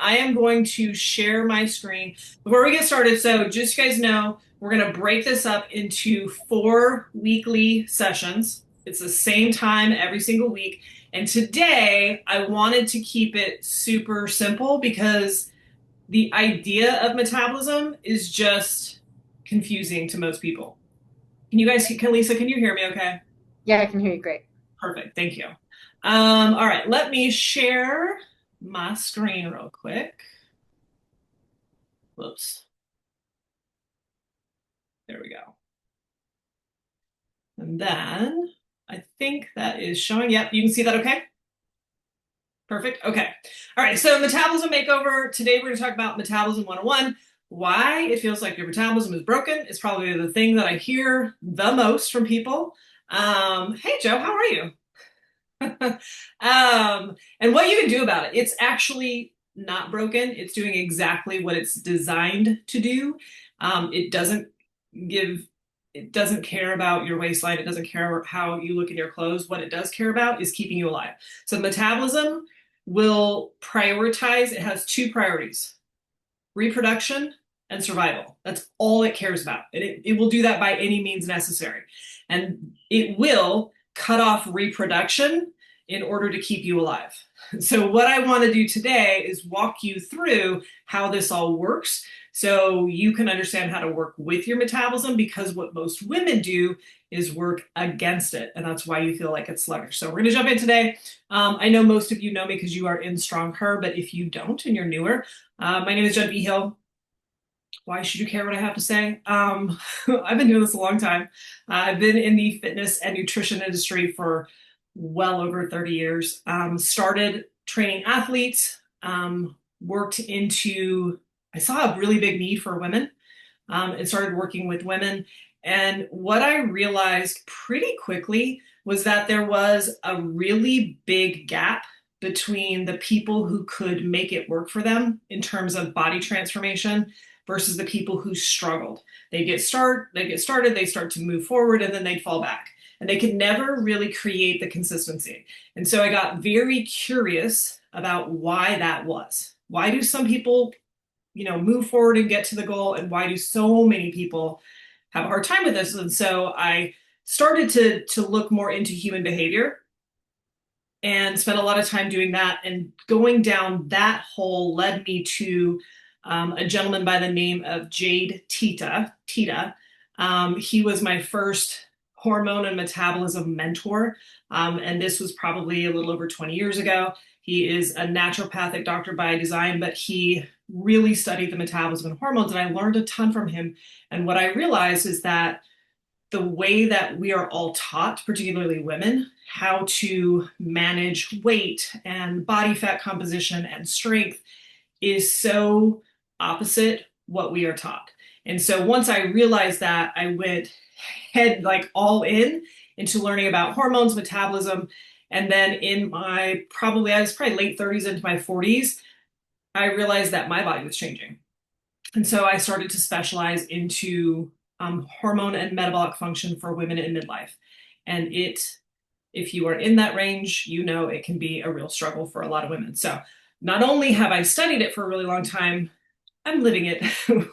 I am going to share my screen. Before we get started, so just so you guys know, we're going to break this up into 4 weekly sessions. It's the same time every single week. And today I wanted to keep it super simple because the idea of metabolism is just confusing to most people. Lisa, can you hear me okay? Yeah, I can hear you great. Perfect, thank you. All right, let me share my screen real quick. Whoops, there we go. And then I think that is showing. Yep, you can see that okay? Perfect. Okay. All right. So, metabolism makeover. Today, we're going to talk about metabolism 101. Why it feels like your metabolism is broken is probably the thing that I hear the most from people. Hey, Joe, how are you? And what you can do about it. It's actually not broken. It's doing exactly what it's designed to do. It doesn't give, it doesn't care about your waistline. It doesn't care how you look in your clothes. What it does care about is keeping you alive. So metabolism will prioritize, it has two priorities: reproduction and survival. That's all it cares about. It will do that by any means necessary. And it will cut off reproduction in order to keep you alive. So, what I want to do today is walk you through how this all works so you can understand how to work with your metabolism, because what most women do is work against it. And that's why you feel like it's sluggish. So, we're going to jump in today. I know most of you know me because you are in Strong Her, but if you don't and you're newer, my name is Jen Hill. Why should you care what I have to say? I've been doing this a long time. I've been in the fitness and nutrition industry for well over 30 years. Started training athletes, worked into, I saw a really big need for women, and started working with women. And what I realized pretty quickly was that there was a really big gap between the people who could make it work for them in terms of body transformation versus the people who struggled. They started, they start to move forward, and then they'd fall back. And they could never really create the consistency. And so I got very curious about why that was. Why do some people, move forward and get to the goal, and why do so many people have a hard time with this? And so I started to look more into human behavior and spent a lot of time doing that. And going down that hole led me to a gentleman by the name of Jade Teta. He was my first hormone and metabolism mentor. And this was probably a little over 20 years ago. He is a naturopathic doctor by design, but he really studied the metabolism and hormones. And I learned a ton from him. And what I realized is that the way that we are all taught, particularly women, how to manage weight and body fat composition and strength is so opposite what we are taught. And so once I realized that, I went head like all in into learning about hormones, metabolism. And then I was probably late 30s into my 40s, I realized that my body was changing. And so I started to specialize into hormone and metabolic function for women in midlife. And if you are in that range, it can be a real struggle for a lot of women. So not only have I studied it for a really long time, I'm living it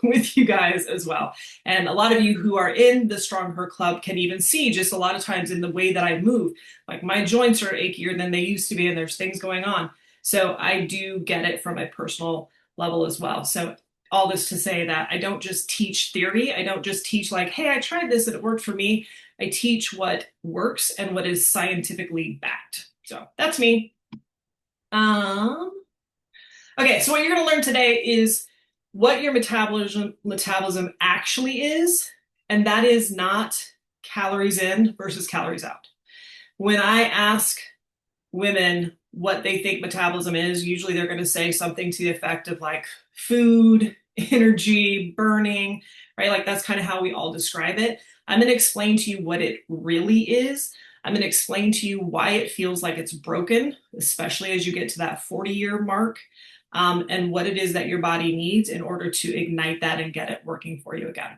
with you guys as well. And a lot of you who are in the Strong Her Club can even see just a lot of times in the way that I move, like my joints are achier than they used to be, and there's things going on. So I do get it from a personal level as well. So all this to say that I don't just teach theory. I don't just teach like, hey, I tried this and it worked for me. I teach what works and what is scientifically backed. So that's me. Um, okay, so what you're going to learn today is what your metabolism actually is, and that is not calories in versus calories out. When I ask women what they think metabolism is, usually they're going to say something to the effect of like food, energy, burning, right? Like that's kind of how we all describe it. I'm going to explain to you what it really is. I'm going to explain to you why it feels like it's broken, especially as you get to that 40-year mark, and what it is that your body needs in order to ignite that and get it working for you again.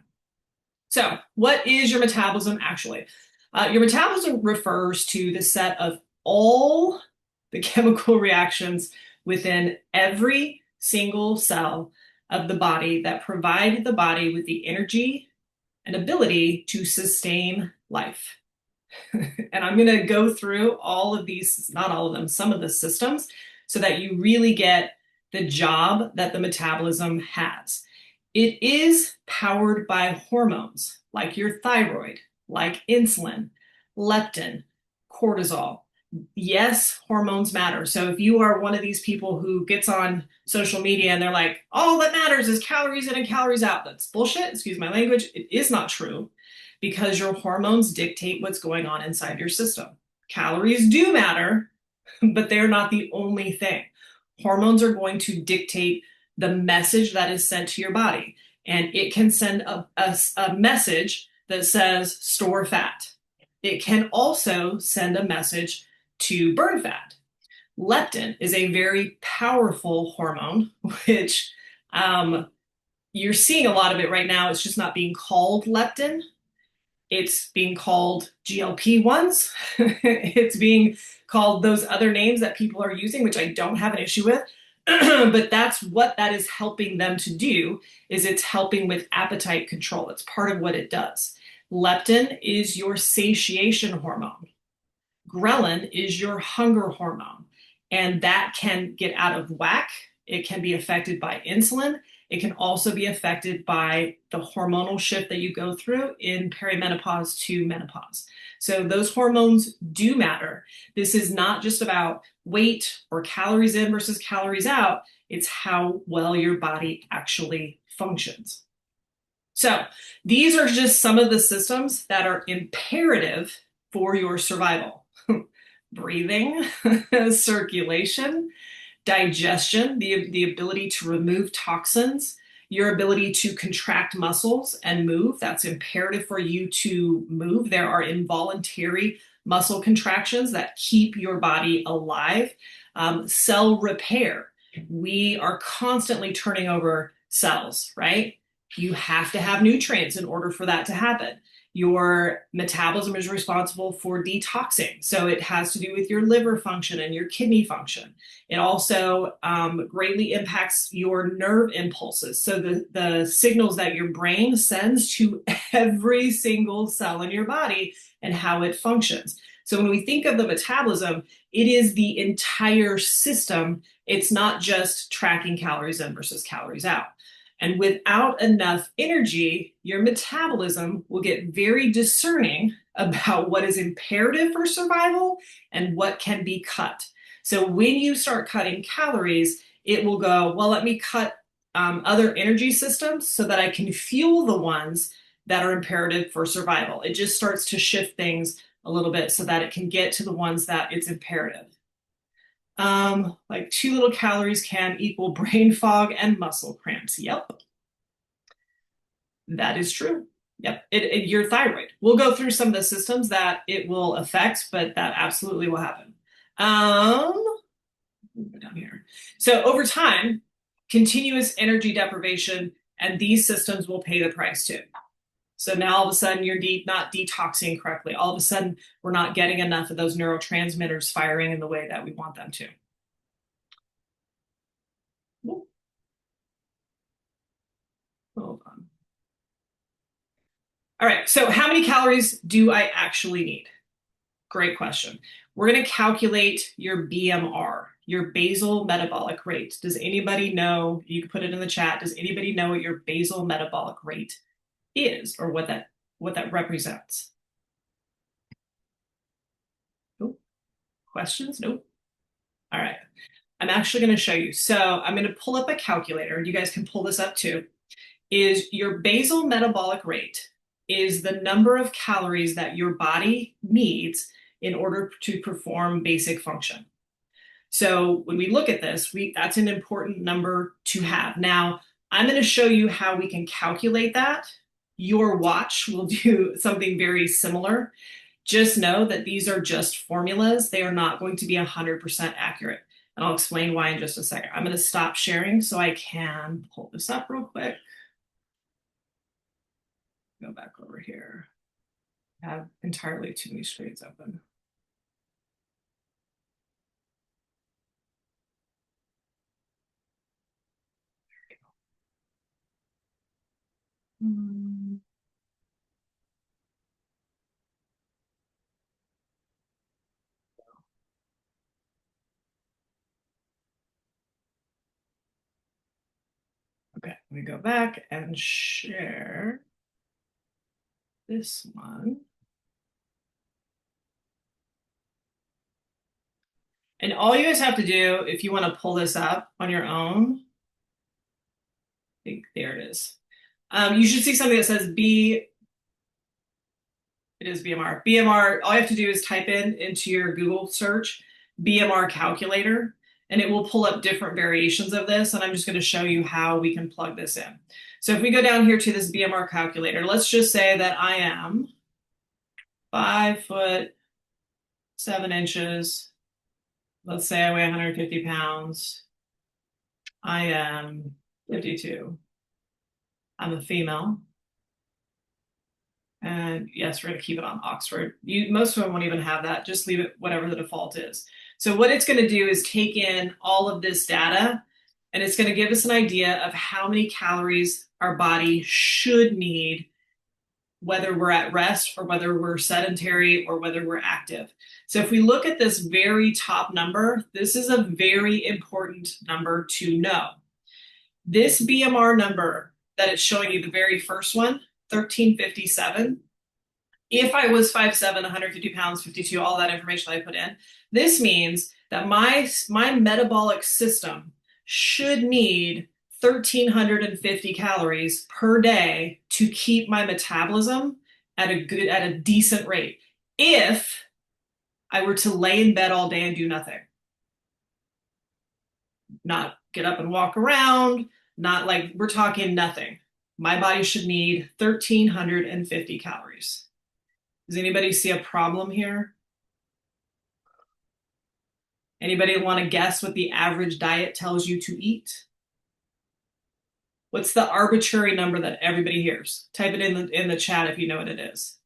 So, what is your metabolism actually? Your metabolism refers to the set of all the chemical reactions within every single cell of the body that provide the body with the energy and ability to sustain life. And I'm going to go through all of these, not all of them, some of the systems, so that you really get the job that the metabolism has. It is powered by hormones like your thyroid, like insulin, leptin, cortisol. Yes, hormones matter. So if you are one of these people who gets on social media and they're like, all that matters is calories in and calories out, that's bullshit. Excuse my language. It is not true because your hormones dictate what's going on inside your system. Calories do matter, but they're not the only thing. Hormones are going to dictate the message that is sent to your body. And it can send a message that says store fat. It can also send a message to burn fat. Leptin is a very powerful hormone, which you're seeing a lot of it right now. It's just not being called leptin. It's being called GLP-1s. It's being called those other names that people are using, which I don't have an issue with. But that's what that is helping them to do, is it's helping with appetite control. It's part of what it does. Leptin is your satiation hormone. Ghrelin is your hunger hormone. And that can get out of whack. It can be affected by insulin. It can also be affected by the hormonal shift that you go through in perimenopause to menopause. So those hormones do matter. This is not just about weight or calories in versus calories out. It's how well your body actually functions. So these are just some of the systems that are imperative for your survival. Breathing, circulation, digestion, the ability to remove toxins, your ability to contract muscles and move. That's imperative for you to move. There are involuntary muscle contractions that keep your body alive. Cell repair. We are constantly turning over cells, right? You have to have nutrients in order for that to happen. Your metabolism is responsible for detoxing. So it has to do with your liver function and your kidney function. It also greatly impacts your nerve impulses. So the signals that your brain sends to every single cell in your body and how it functions. So when we think of the metabolism, it is the entire system. It's not just tracking calories in versus calories out. And without enough energy, your metabolism will get very discerning about what is imperative for survival and what can be cut. So when you start cutting calories, it will go, well, let me cut other energy systems so that I can fuel the ones that are imperative for survival. It just starts to shift things a little bit so that it can get to the ones that it's imperative. Like 2 little calories can equal brain fog and muscle cramps. Yep. That is true. Yep. Your thyroid. We'll go through some of the systems that it will affect, but that absolutely will happen. Down here. So over time, continuous energy deprivation and these systems will pay the price too. So now all of a sudden you're not detoxing correctly. All of a sudden we're not getting enough of those neurotransmitters firing in the way that we want them to. Hold on. All right, so how many calories do I actually need? Great question. We're going to calculate your BMR, your basal metabolic rate. Does anybody know? You can put it in the chat. Does anybody know what your basal metabolic rate is, or what that represents? Nope. Questions? Nope. All right. I'm actually going to show you. So I'm going to pull up a calculator. You guys can pull this up too. Is your basal metabolic rate is the number of calories that your body needs in order to perform basic function. So when we look at this, that's an important number to have. Now, I'm going to show you how we can calculate that. Your watch will do something very similar. Just know that these are just formulas. They are not going to be 100% accurate. And I'll explain why in just a second. I'm going to stop sharing so I can pull this up real quick. Go back over here. I have entirely too many screens open. Okay, let me go back and share this one. And all you guys have to do, if you want to pull this up on your own, I think there it is. You should see something that says B. It is BMR. BMR, all you have to do is type into your Google search BMR calculator, and it will pull up different variations of this. And I'm just going to show you how we can plug this in. So if we go down here to this BMR calculator, let's just say that I am 5'7". Let's say I weigh 150 pounds. I am 52. I'm a female. And yes, we're going to keep it on Oxford. Most of them won't even have that. Just leave it whatever the default is. So what it's going to do is take in all of this data, and it's going to give us an idea of how many calories our body should need, whether we're at rest or whether we're sedentary or whether we're active. So if we look at this very top number, this is a very important number to know. This BMR number that it's showing you, the very first one, 1357. If I was 5'7", 150 pounds, 52, all that information I put in, this means that my metabolic system should need 1,350 calories per day to keep my metabolism at a decent rate. If I were to lay in bed all day and do nothing, not get up and walk around, not like, we're talking nothing. My body should need 1,350 calories. Does anybody see a problem here? Anybody want to guess what the average diet tells you to eat? What's the arbitrary number that everybody hears? Type it in the chat if you know what it is.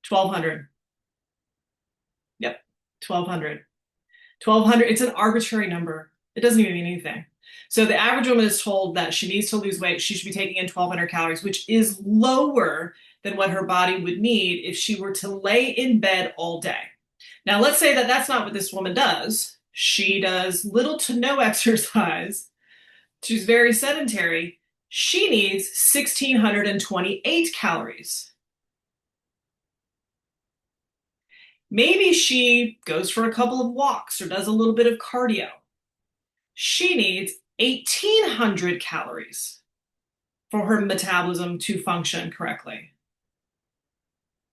1,200. Yep, 1,200. 1,200, it's an arbitrary number. It doesn't even mean anything. So the average woman is told that she needs to lose weight. She should be taking in 1,200 calories, which is lower than what her body would need if she were to lay in bed all day. Now, let's say that that's not what this woman does. She does little to no exercise. She's very sedentary. She needs 1,628 calories. Maybe she goes for a couple of walks or does a little bit of cardio. She needs 1,800 calories for her metabolism to function correctly.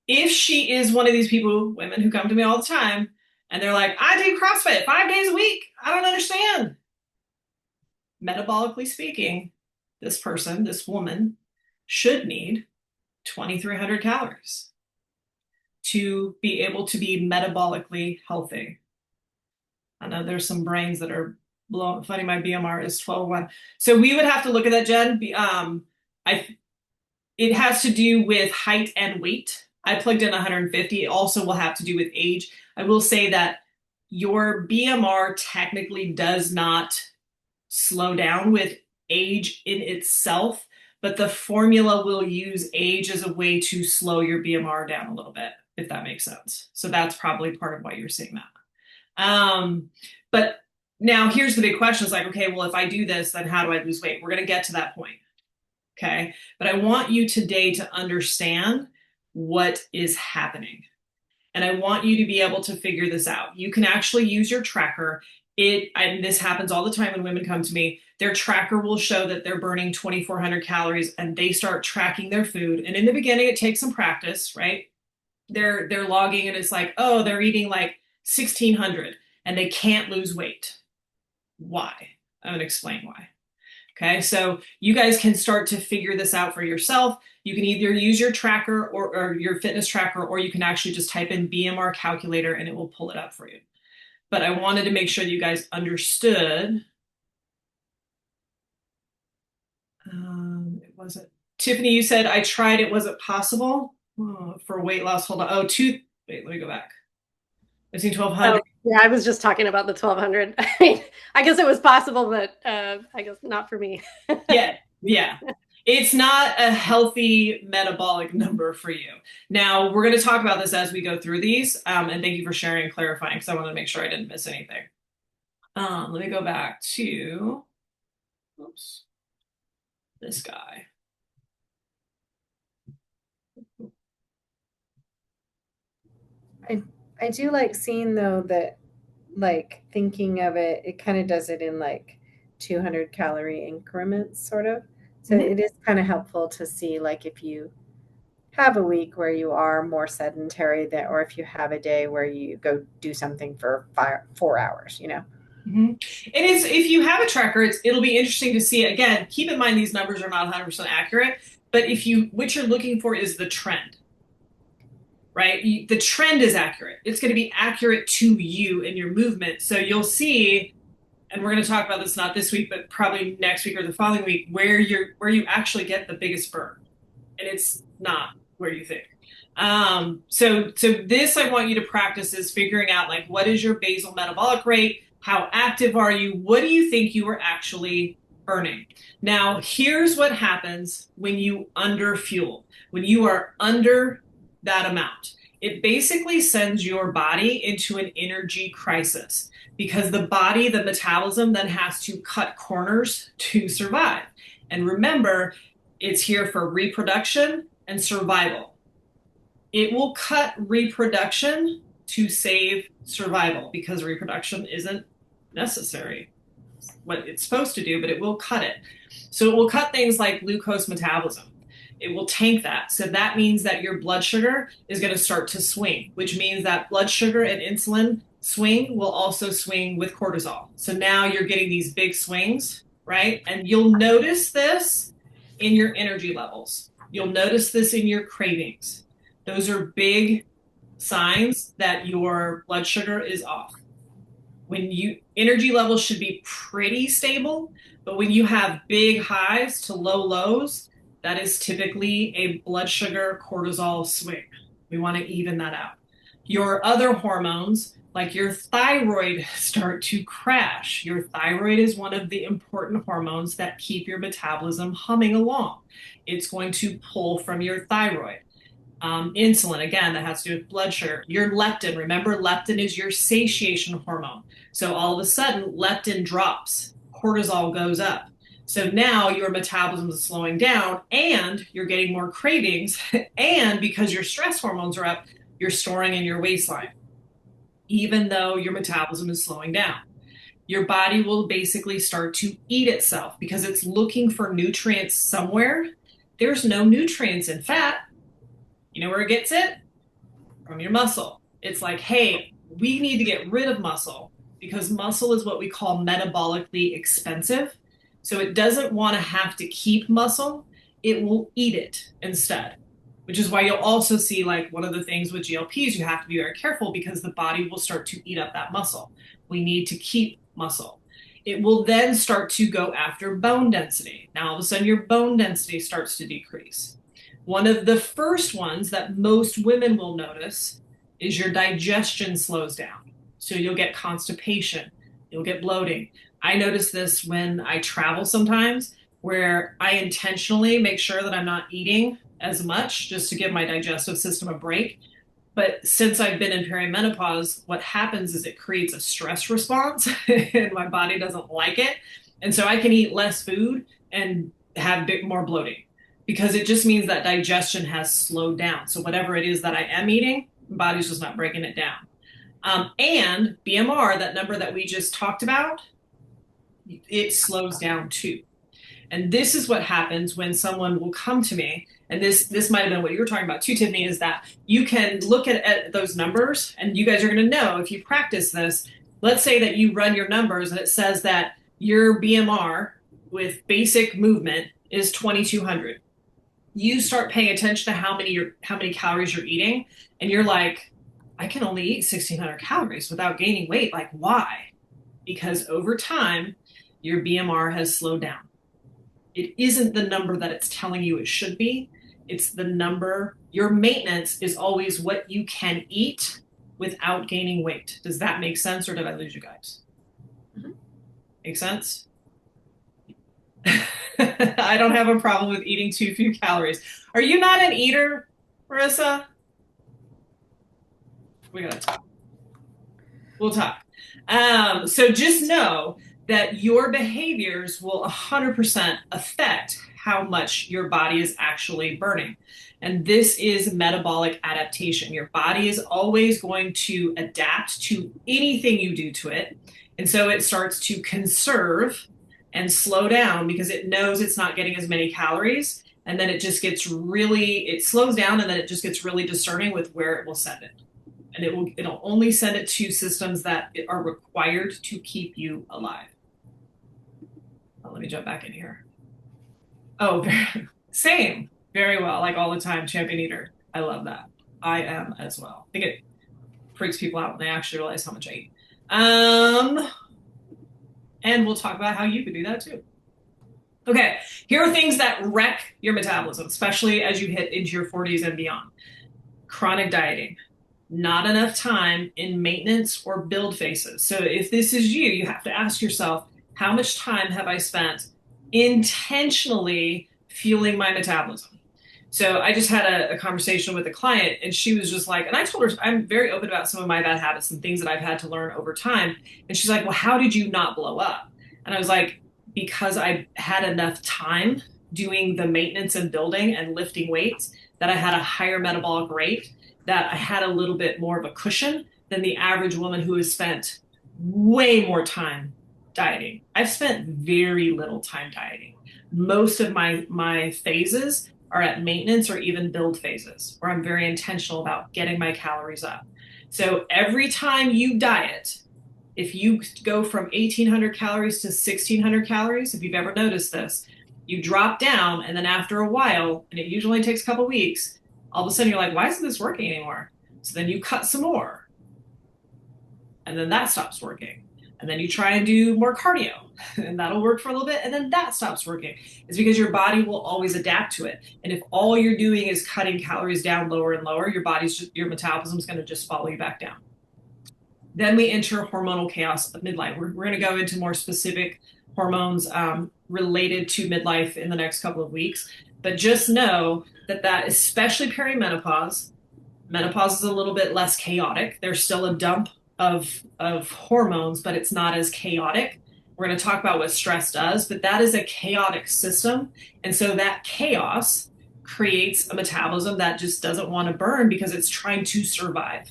If she is one of these people, women who come to me all the time, and they're like, I do CrossFit 5 days a week, I don't understand. Metabolically speaking, this person, this woman, should need 2,300 calories to be able to be metabolically healthy. I know there's some brains that are blowing. Funny, my BMR is 12.1. So we would have to look at that, Jen. It has to do with height and weight. I plugged in 150. It also will have to do with age. I will say that your BMR technically does not slow down with age in itself, but the formula will use age as a way to slow your BMR down a little bit, if that makes sense. So that's probably part of why you're seeing that. But now here's the big question. It's like, okay, well, if I do this, then how do I lose weight? We're going to get to that point. Okay. But I want you today to understand what is happening. And I want you to be able to figure this out. You can actually use your tracker. And this happens all the time when women come to me. Their tracker will show that they're burning 2,400 calories and they start tracking their food. And in the beginning, it takes some practice, right? They're logging and it's like, oh, they're eating like 1,600 and they can't lose weight. Why? I'm going to explain why. Okay, so you guys can start to figure this out for yourself. You can either use your tracker or your fitness tracker, or you can actually just type in BMR calculator and it will pull it up for you. But I wanted to make sure that you guys understood. It wasn't. Tiffany, you said, I tried, it wasn't possible for weight loss. Hold on. Oh, wait, let me go back. I've seen 1,200. Oh, yeah, I was just talking about the 1,200. I mean, I guess it was possible, but I guess not for me. Yeah. It's not a healthy metabolic number for you. Now, we're going to talk about this as we go through these. And thank you for sharing and clarifying, because I wanted to make sure I didn't miss anything. Let me go back to, oops, this guy. I I do like seeing though that like thinking of it, it kind of does it in like 200 calorie increments, sort of. So Mhm. it is kind of helpful to see like if you have a week where you are more sedentary that, or if you have a day where you go do something for 4 hours, you know. Mhm. And it's if you have a tracker, it'll be interesting to see. Again, keep in mind these numbers are not 100% accurate, but if you what you're looking for is the trend, right? The trend is accurate. It's going to be accurate to you and your movement. So you'll see, and we're going to talk about this not this week, but probably next week or the following week, where you actually get the biggest burn, and it's not where you think. So this I want you to practice is figuring out like what is your basal metabolic rate? How active are you? What do you think you are actually burning? Now, here's what happens when you under fuel. When you are under that amount, it basically sends your body into an energy crisis because the body, the metabolism, then has to cut corners to survive. And remember, it's here for reproduction and survival. It will cut reproduction to save survival because reproduction isn't necessary. It's what it's supposed to do, but it will cut it. So it will cut things like glucose metabolism. It will tank that. So that means that your blood sugar is going to start to swing, which means that blood sugar and insulin swing will also swing with cortisol. So now you're getting these big swings, right? And you'll notice this in your energy levels. You'll notice this in your cravings. Those are big signs that your blood sugar is off. When you energy levels should be pretty stable, but when you have big highs to low lows, that is typically a blood sugar cortisol swing. We want to even that out. Your other hormones, like your thyroid, start to crash. Your thyroid is one of the important hormones that keep your metabolism humming along. It's going to pull from your thyroid. Insulin, again, that has to do with blood sugar. Your leptin, remember, leptin is your satiation hormone. So all of a sudden, leptin drops, cortisol goes up. So now your metabolism is slowing down and you're getting more cravings. And because your stress hormones are up, you're storing in your waistline, even though your metabolism is slowing down. Your body will basically start to eat itself because it's looking for nutrients somewhere. There's no nutrients in fat. You know where it gets it? From your muscle. It's like, hey, we need to get rid of muscle because muscle is what we call metabolically expensive. So it doesn't want to have to keep muscle. It will eat it instead, which is why you'll also see like one of the things with GLPs, you have to be very careful because the body will start to eat up that muscle. We need to keep muscle. It will then start to go after bone density. Now, all of a sudden, your bone density starts to decrease. One of the first ones that most women will notice is your digestion slows down. So you'll get constipation, you'll get bloating. I notice this when I travel sometimes, where I intentionally make sure that I'm not eating as much just to give my digestive system a break. But since I've been in perimenopause, what happens is it creates a stress response and my body doesn't like it. And so I can eat less food and have more bloating because it just means that digestion has slowed down. So whatever it is that I am eating, my body's just not breaking it down. And BMR, that number that we just talked about, it slows down too. And this is what happens when someone will come to me, and this might have been what you were talking about too, Tiffany, is that you can look at those numbers, and you guys are going to know if you practice this. Let's say that you run your numbers, and it says that your BMR with basic movement is 2,200. You start paying attention to how many calories you're eating, and you're like, I can only eat 1,600 calories without gaining weight. Like, why? Because over time, your BMR has slowed down. It isn't the number that it's telling you it should be. It's the number, your maintenance is always what you can eat without gaining weight. Does that make sense or did I lose you guys? Mhm. Make sense? I don't have a problem with eating too few calories. Are you not an eater, Marissa? We gotta talk. We'll talk. So just know that your behaviors will 100% affect how much your body is actually burning. And this is metabolic adaptation. Your body is always going to adapt to anything you do to it. And so it starts to conserve and slow down because it knows it's not getting as many calories. And then it just gets really, it slows down and then it just gets really discerning with where it will send it. And it'll only send it to systems that are required to keep you alive. Oh, let me jump back in here. Oh, same. Very well, like all the time, champion eater. I love that. I am as well. I think it freaks people out when they actually realize how much I eat. And we'll talk about how you can do that too. Okay, here are things that wreck your metabolism, especially as you hit into your 40s and beyond. Chronic dieting, not enough time in maintenance or build phases. So if this is you, you have to ask yourself, how much time have I spent intentionally fueling my metabolism? So I just had a conversation with a client and she was just like, and I told her, I'm very open about some of my bad habits and things that I've had to learn over time. And she's like, well, how did you not blow up? And I was like, because I had enough time doing the maintenance and building and lifting weights that I had a higher metabolic rate, that I had a little bit more of a cushion than the average woman who has spent way more time dieting. I've spent very little time dieting. Most of my phases are at maintenance or even build phases, where I'm very intentional about getting my calories up. So every time you diet, if you go from 1,800 calories to 1,600 calories, if you've ever noticed this, you drop down, and then after a while, and it usually takes a couple weeks, all of a sudden you're like, why isn't this working anymore? So then you cut some more, and then that stops working. And then you try and do more cardio, and that'll work for a little bit, and then that stops working. It's because your body will always adapt to it. And if all you're doing is cutting calories down lower and lower, your metabolism is going to just follow you back down. Then we enter hormonal chaos of midlife. We're going to go into more specific hormones related to midlife in the next couple of weeks. But just know that especially perimenopause, menopause is a little bit less chaotic. There's still a dump of hormones, but it's not as chaotic. We're going to talk about what stress does, but that is a chaotic system. And so that chaos creates a metabolism that just doesn't want to burn because it's trying to survive.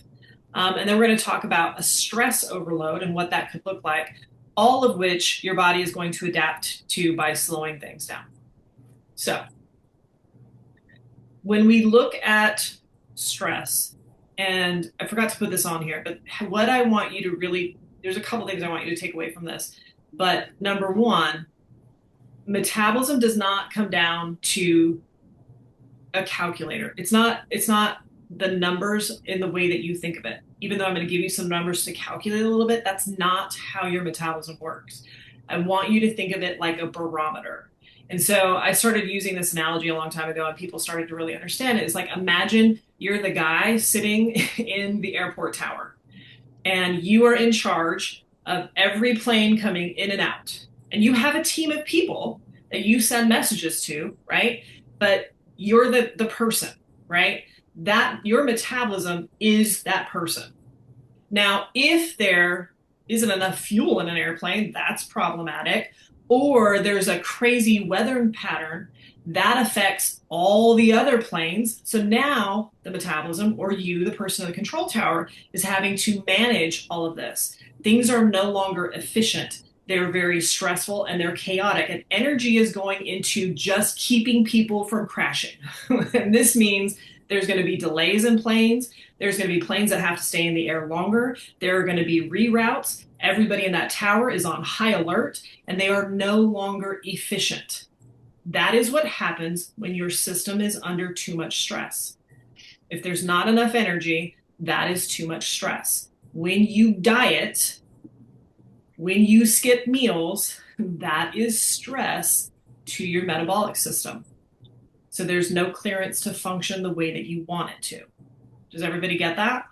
And then we're going to talk about a stress overload and what that could look like, all of which your body is going to adapt to by slowing things down. So when we look at stress, and I forgot to put this on here, but what I want you to really, there's a couple things I want you to take away from this. But number one, metabolism does not come down to a calculator. It's not the numbers in the way that you think of it. Even though I'm going to give you some numbers to calculate a little bit, that's not how your metabolism works. I want you to think of it like a barometer. And so I started using this analogy a long time ago, and people started to really understand it. It's like, imagine you're the guy sitting in the airport tower, and you are in charge of every plane coming in and out. And you have a team of people that you send messages to, right? But you're the person, right? That your metabolism is that person. Now, if there isn't enough fuel in an airplane, that's problematic. Or there's a crazy weather pattern that affects all the other planes. So now the metabolism, or you, the person in the control tower, is having to manage all of this. Things are no longer efficient. They're very stressful and they're chaotic. And energy is going into just keeping people from crashing. And this means there's going to be delays in planes. There's going to be planes that have to stay in the air longer. There are going to be reroutes. Everybody in that tower is on high alert, and they are no longer efficient. That is what happens when your system is under too much stress. If there's not enough energy, that is too much stress. When you diet, when you skip meals, that is stress to your metabolic system. So there's no clearance to function the way that you want it to. Does everybody get that?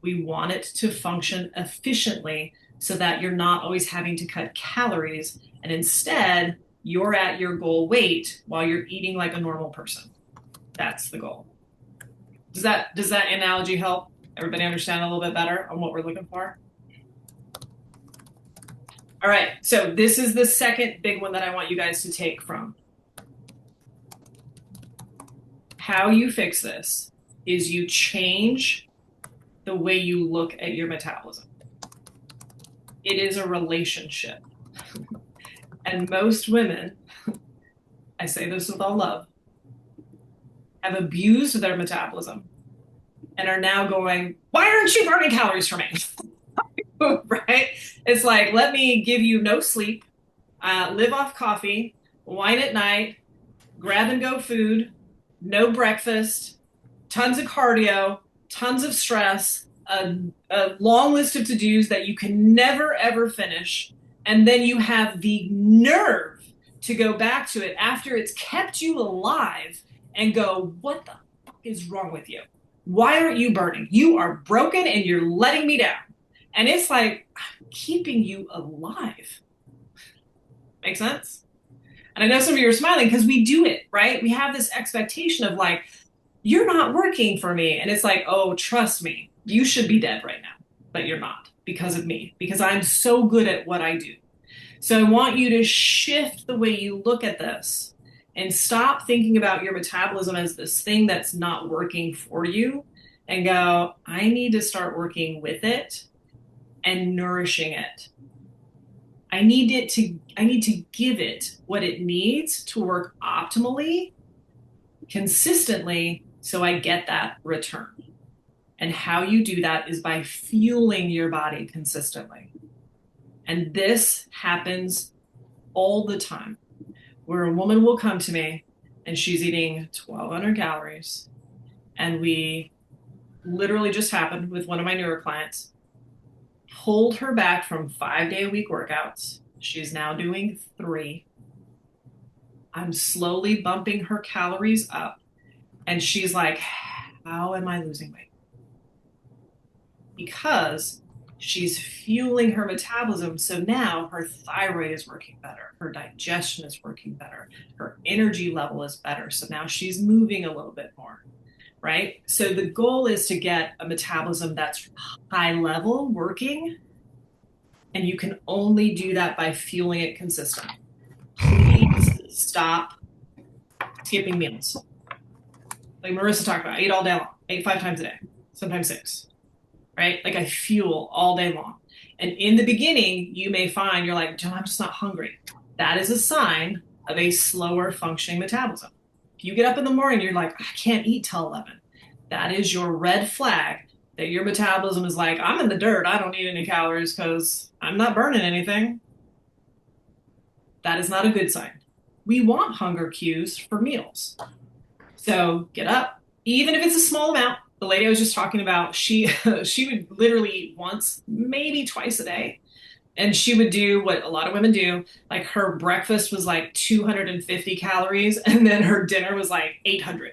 We want it to function efficiently so that you're not always having to cut calories, and instead you're at your goal weight while you're eating like a normal person. That's the goal. Does that analogy help everybody understand a little bit better on what we're looking for? All right, so this is the second big one that I want you guys to take from. How you fix this is you change the way you look at your metabolism. It is a relationship. And most women, I say this with all love, have abused their metabolism and are now going, why aren't you burning calories for me? Right? It's like, let me give you no sleep, live off coffee, wine at night, grab and go food, no breakfast, tons of cardio, tons of stress, a long list of to-dos that you can never ever finish. And then you have the nerve to go back to it after it's kept you alive and go, what the fuck is wrong with you? Why aren't you burning? You are broken and you're letting me down. And it's like, I'm keeping you alive. Make sense? And I know some of you are smiling because we do it, right? We have this expectation of like, you're not working for me. And it's like, oh, trust me, you should be dead right now, but you're not because of me, because I'm so good at what I do. So I want you to shift the way you look at this and stop thinking about your metabolism as this thing that's not working for you and go, I need to start working with it and nourishing it. I need to give it what it needs to work optimally, consistently, so I get that return. And how you do that is by fueling your body consistently. And this happens all the time, where a woman will come to me and she's eating 1,200 calories. And we literally just happened with one of my newer clients, pulled her back from 5-day-a-week workouts. She's now doing 3. I'm slowly bumping her calories up. And she's like, how am I losing weight? Because she's fueling her metabolism. So now her thyroid is working better. Her digestion is working better. Her energy level is better. So now she's moving a little bit more, right? So the goal is to get a metabolism that's high level working. And you can only do that by fueling it consistently. Please stop skipping meals. Like Marissa talked about, I eat all day long. I eat 5 times a day, sometimes 6. Right? Like I fuel all day long. And in the beginning, you may find you're like, John, I'm just not hungry. That is a sign of a slower functioning metabolism. If you get up in the morning, you're like, I can't eat till 11. That is your red flag that your metabolism is like, I'm in the dirt. I don't need any calories because I'm not burning anything. That is not a good sign. We want hunger cues for meals. So get up, even if it's a small amount. The lady I was just talking about, she would literally eat once, maybe twice a day. And she would do what a lot of women do. Like her breakfast was like 250 calories, and then her dinner was like 800.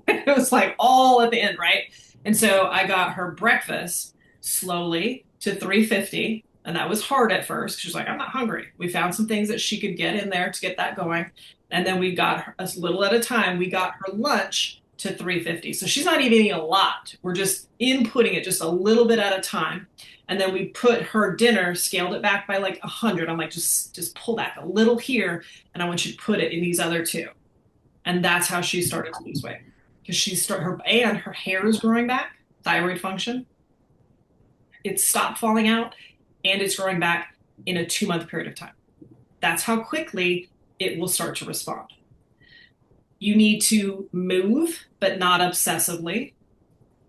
It was like all at the end, right? And so I got her breakfast slowly to 350. And that was hard at first. She was like, I'm not hungry. We found some things that she could get in there to get that going. And then we got her a little at a time. We got her lunch to 350. So she's not even eating a lot. We're just inputting it just a little bit at a time. And then we put her dinner, scaled it back by like 100. I'm like, just pull back a little here. And I want you to put it in these other 2. And that's how she started to lose weight. Because her hair is growing back, thyroid function. It stopped falling out and it's growing back in a 2-month period of time. That's how quickly it will start to respond. You need to move, but not obsessively,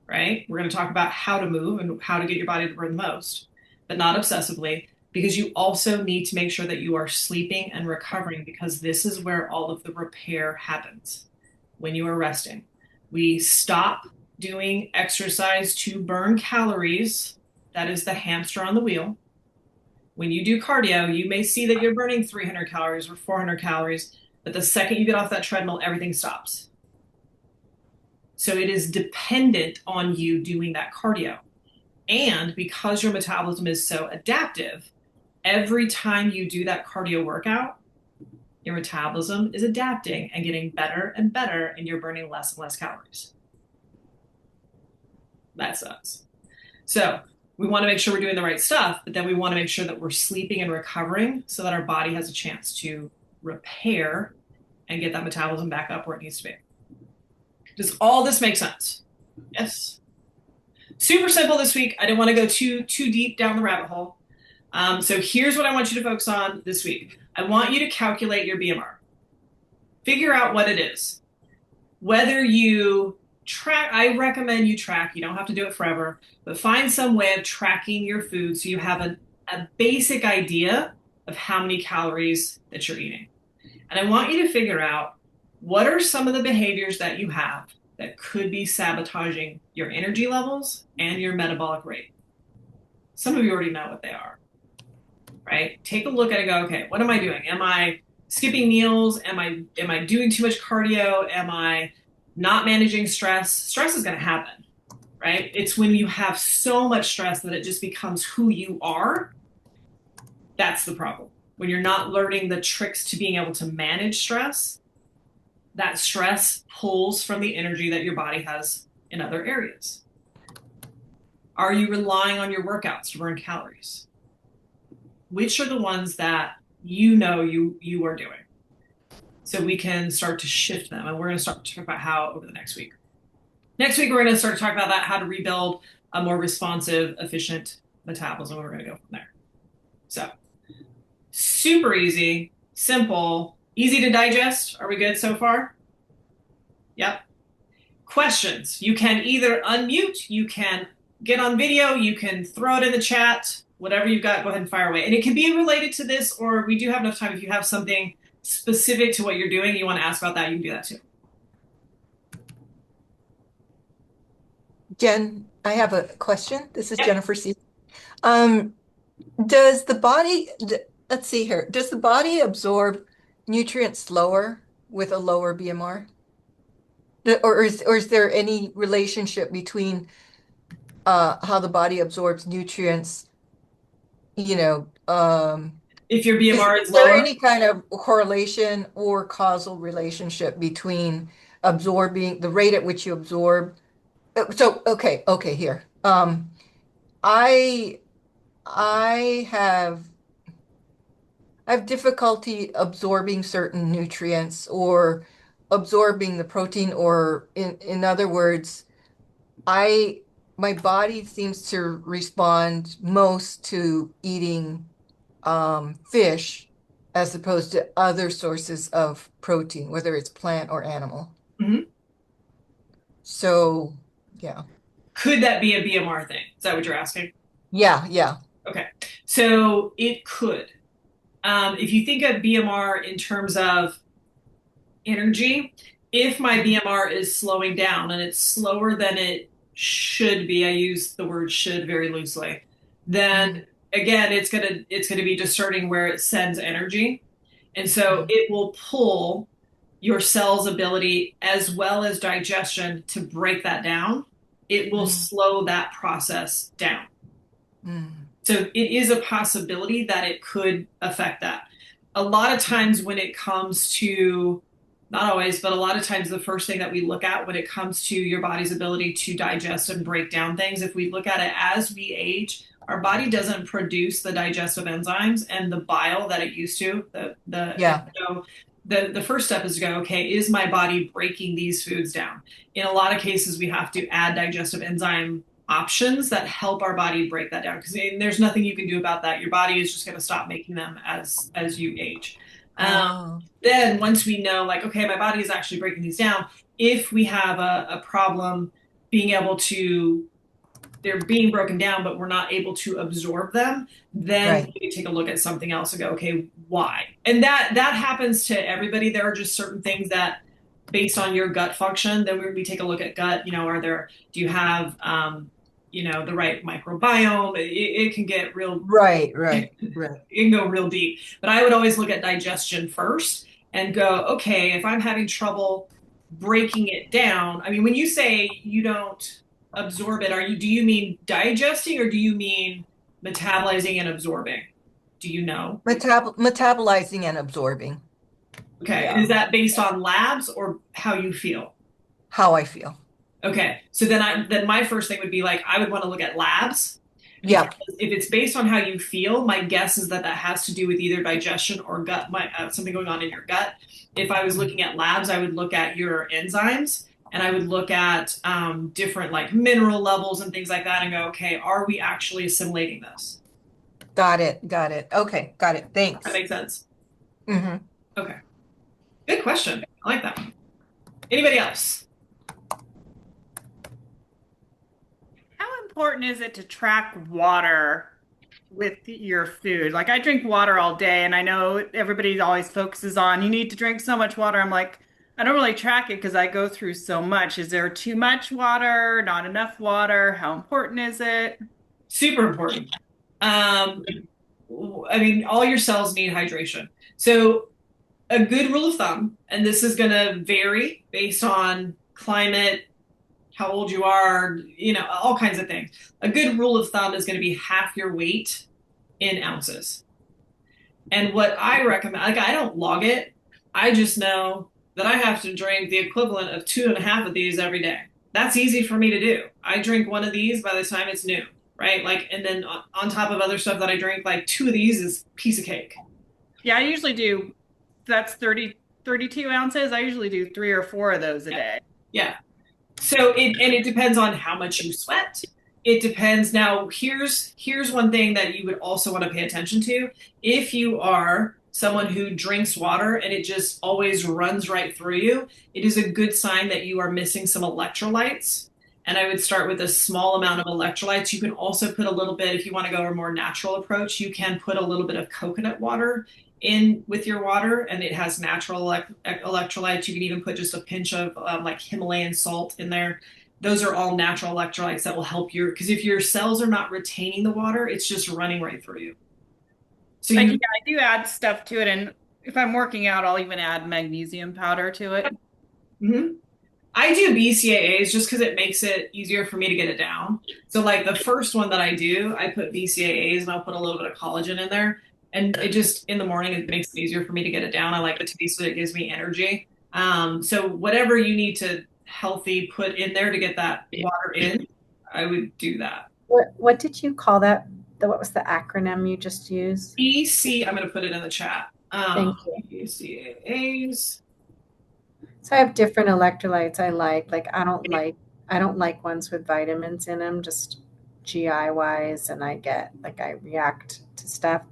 right? We're going to talk about how to move and how to get your body to burn the most, but not obsessively, because you also need to make sure that you are sleeping and recovering, because this is where all of the repair happens when you are resting. We stop doing exercise to burn calories. That is the hamster on the wheel. When you do cardio, you may see that you're burning 300 calories or 400 calories, but the second you get off that treadmill, everything stops. So it is dependent on you doing that cardio. And because your metabolism is so adaptive, every time you do that cardio workout, your metabolism is adapting and getting better and better, and you're burning less and less calories. That sucks. So We want to make sure we're doing the right stuff, but then we want to make sure that we're sleeping and recovering so that our body has a chance to repair and get that metabolism back up where it needs to be. Does all this make sense? Yes. Super simple this week. I didn't want to go too deep down the rabbit hole. So here's what I want you to focus on this week. I want you to calculate your BMR. Figure out what it is. Whether you track, I recommend you track. You don't have to do it forever, but find some way of tracking your food so you have a basic idea of how many calories that you're eating. And I want you to figure out what are some of the behaviors that you have that could be sabotaging your energy levels and your metabolic rate. Some of you already know what they are, right? Take a look at it and go, okay, what am I doing? Am I skipping meals? Am I doing too much cardio? Am I not managing stress? Stress is going to happen, right? It's when you have so much stress that it just becomes who you are. That's the problem. When you're not learning the tricks to being able to manage stress, that stress pulls from the energy that your body has in other areas. Are you relying on your workouts to burn calories? Which are the ones that you know you are doing? So we can start to shift them. And we're going to start to talk about how over the next week. Next week, we're going to start to talk about that, how to rebuild a more responsive, efficient metabolism. We're going to go from there. So super easy, simple, easy to digest. Are we good so far? Yep. Questions. You can either unmute, you can get on video, you can throw it in the chat, whatever you've got, go ahead and fire away. And it can be related to this, or we do have enough time if you have something specific to what you're doing, you want to ask about that, you can do that too. Jen, I have a question. This is Yep. Jennifer C. Does the body, let's see here, does the body absorb nutrients slower with a lower BMR? Or is there any relationship between how the body absorbs nutrients, you know, If your BMR is there lower, any kind of correlation or causal relationship between absorbing the rate at which you absorb? So, okay, here. I have difficulty absorbing certain nutrients or absorbing the protein, or in other words, my body seems to respond most to eating fish as opposed to other sources of protein, whether it's plant or animal. Mhm. So, yeah. Could that be a BMR thing? Is that what you're asking? Yeah. Okay. So it could. If you think of BMR in terms of energy, if my BMR is slowing down and it's slower than it should be, I use the word should very loosely, then again, it's gonna be discerning where it sends energy. And so it will pull your cell's ability as well as digestion to break that down. It will slow that process down. So it is a possibility that it could affect that. A lot of times when it comes to, not always, but a lot of times the first thing that we look at when it comes to your body's ability to digest and break down things, if we look at it as we age, our body doesn't produce the digestive enzymes and the bile that it used to. So the first step is to go, okay, is my body breaking these foods down? In a lot of cases, we have to add digestive enzyme options that help our body break that down, because there's nothing you can do about that. Your body is just going to stop making them as you age. Then once we know, like, okay, my body is actually breaking these down, if we have a problem being able to, they're being broken down, but we're not able to absorb them, then we can take a look at something else and go, okay, why? And that happens to everybody. There are just certain things that, based on your gut function, then we take a look at gut. Do you have, the right microbiome? It can get real. Right. It can go real deep. But I would always look at digestion first and go, okay, if I'm having trouble breaking it down, I mean, when you say you don't absorb it, do you mean digesting, or do you mean metabolizing and absorbing? Do you know? Metabolizing and absorbing. Okay. Yeah. Is that based on labs or how you feel? How I feel. Okay. So then my first thing would be, like, I would want to look at labs, Yeah. If it's based on how you feel, my guess is that that has to do with either digestion or something going on in your gut. If I was looking at labs, I would look at your enzymes and I would look at different like mineral levels and things like that and go, okay, are we actually assimilating this? Got it. Got it. Okay. Got it. That Thanks. makes sense. Hmm. Okay. Good question. I like that. Anybody else? How important is it to track water with your food? Like I drink water all day and I know everybody always focuses on you need to drink so much water. I'm like, I don't really track it because I go through so much. Is there too much water, not enough water? How important is it? Super important. Um, I mean, all your cells need hydration. So a good rule of thumb, and this is going to vary based on climate, how old you are, all kinds of things. A good rule of thumb is going to be half your weight in ounces. And what I recommend, like I don't log it, I just know that I have to drink the equivalent of 2.5 of these every day. That's easy for me to do. I drink one of these by the time it's noon, right? Like, and then on top of other stuff that I drink, like 2 of these is piece of cake. Yeah, I usually do, that's 32 ounces. I usually do 3 or 4 of those a day. Yeah. So it depends on how much you sweat. It depends. Now, here's one thing that you would also want to pay attention to. If you are someone who drinks water and it just always runs right through you, it is a good sign that you are missing some electrolytes. And I would start with a small amount of electrolytes. You can also put a little bit, if you want to go a more natural approach, you can put a little bit of coconut water in with your water, and it has natural electrolytes. You can even put just a pinch of like Himalayan salt in there. Those are all natural electrolytes that will help because if your cells are not retaining the water, it's just running right through you. So Like, you, yeah, I do add stuff to it. And if I'm working out, I'll even add magnesium powder to it. Mhm. I do BCAAs just because it makes it easier for me to get it down. So like the first one that I do, I put BCAAs and I'll put a little bit of collagen in there. And it just in the morning it makes it easier for me to get it down. I like the taste of it, it gives me energy. So whatever you need to healthy put in there to get that water in, I would do that. What did you call that? What was the acronym you just used? I'm going to put it in the chat. Thank you. BCAAs. So I have different electrolytes I like. Like I don't like ones with vitamins in them, just GI wise, and I react to stuff.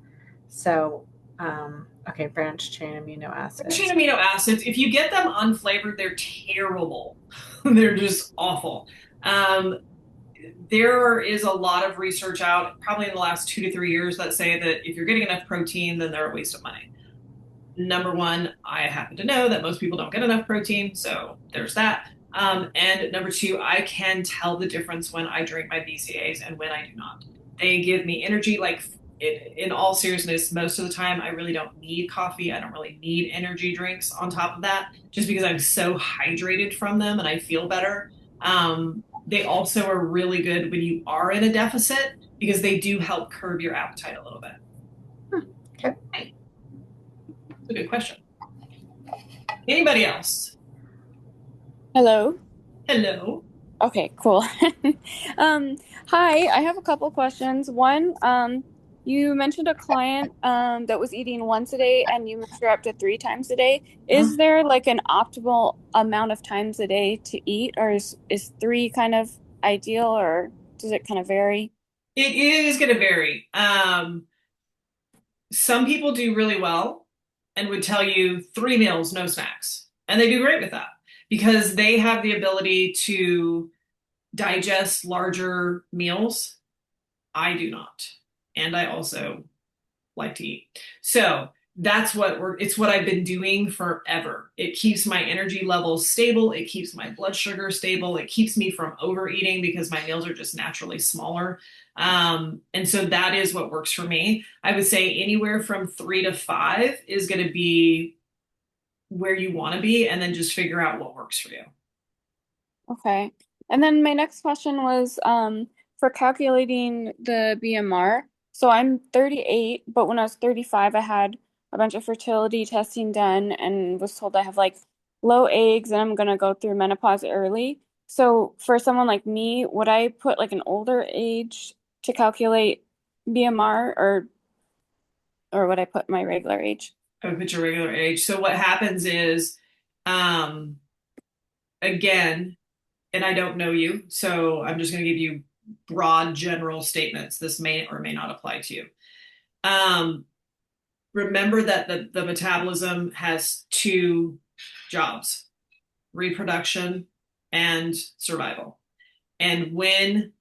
So okay, branched chain amino Chain acids. amino acids, if you get them unflavored, they're terrible. They're just awful. Um, there is a lot of research out, probably in the last 2 to 3 years, that say that if you're getting enough protein, then they're a waste of money. Number one, I happen to know that most people don't get enough protein, so there's that. And number two, I can tell the difference when I drink my BCAAs and when I do not. They give me energy. Like in all seriousness, most of the time, I really don't need coffee. I don't really need energy drinks on top of that, just because I'm so hydrated from them and I feel better. They also are really good when you are in a deficit because they do help curb your appetite a little bit. Okay. That's a good question. Anybody else? Hello. Hello. Okay, cool. Hi, I have a couple questions. One, you mentioned a client that was eating once a day and you measure up to 3 times a day. Is there like an optimal amount of times a day to eat, or is 3 kind of ideal, or does it kind of vary? It is going to vary. Some people do really well and would tell you 3 meals, no snacks. And they do great with that because they have the ability to digest larger meals. I do not. And I also like to eat. So it's what I've been doing forever. It keeps my energy levels stable. It keeps my blood sugar stable. It keeps me from overeating because my meals are just naturally smaller. And so that is what works for me. I would say anywhere from 3 to 5 is going to be where you want to be, and then just figure out what works for you. Okay. And then my next question was for calculating the BMR. So I'm 38, but when I was 35, I had a bunch of fertility testing done and was told I have like low eggs and I'm gonna go through menopause early. So for someone like me, would I put like an older age to calculate BMR, or would I put my regular age? I would put your regular age. So what happens is, um, again, and I don't know you, so I'm just going to give you broad general statements. This may or may not apply to you. Um, Remember that the metabolism has two jobs: reproduction and survival. And when